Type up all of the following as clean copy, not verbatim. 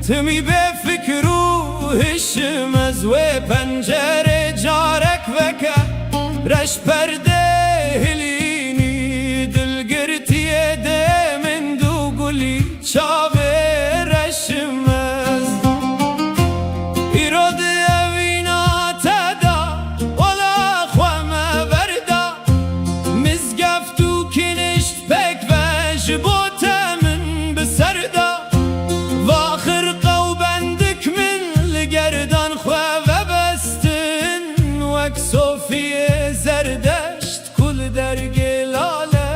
تمی به فکر و هشمز و پنجره جارک وکه رش پرده هلینی دلگرتیه ده من دو گلی چاوه رشمز ایراد اوینا تدا ولا خواه بردا مزگفتو کنشت پک و جبوت من بسردا و آخر قوبندک من لگردان خواه و بستن وک صوفی زردشت کل در گلاله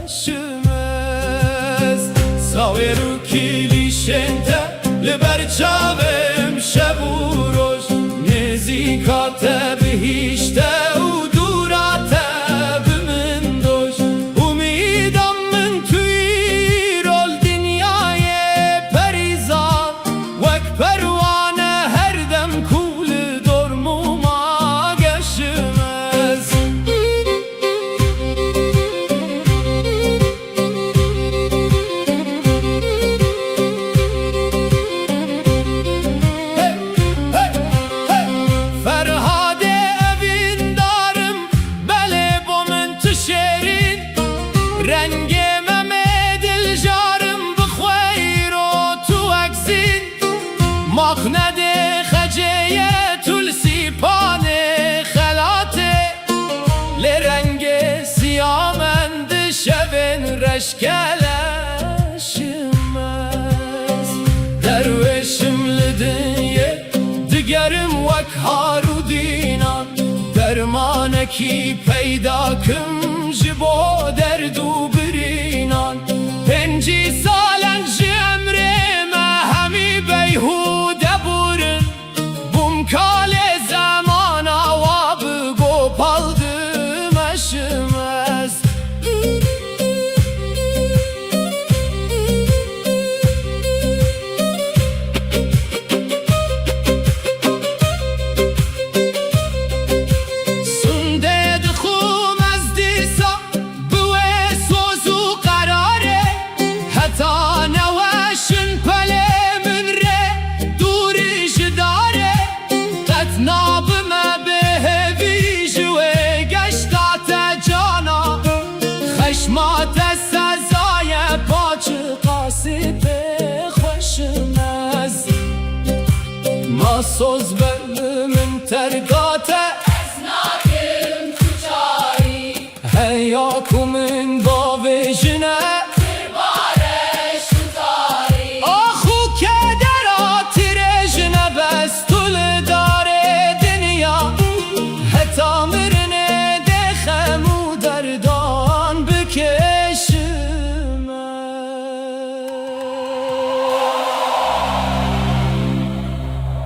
شمز ساوی رو کلی شنته لبر چاوم شب و روش نزیکات بهیشته و دورات بمن دوش امیدم من توی رول دنیای پریزان وک پروانه هر دم کول درمو ما گشمز فرهاد evin darım bele bomen tşerin rengi memedil jarım bxweyr o tu aksin maknede khaceye tulsi pane khalate le rengi siyamend şevin reşkele şimez dervişim lidinye digerim vek harudinan dermaneki peyda kım jibo derdu birinan penci salen jemreme hemi beyhude burin bum kale zamana vabı gopaldım eşimez نابمه بهوی جوه گشتات جانا خشمات سزای پاچ قاسب خوشمز ما سوز من ترگاته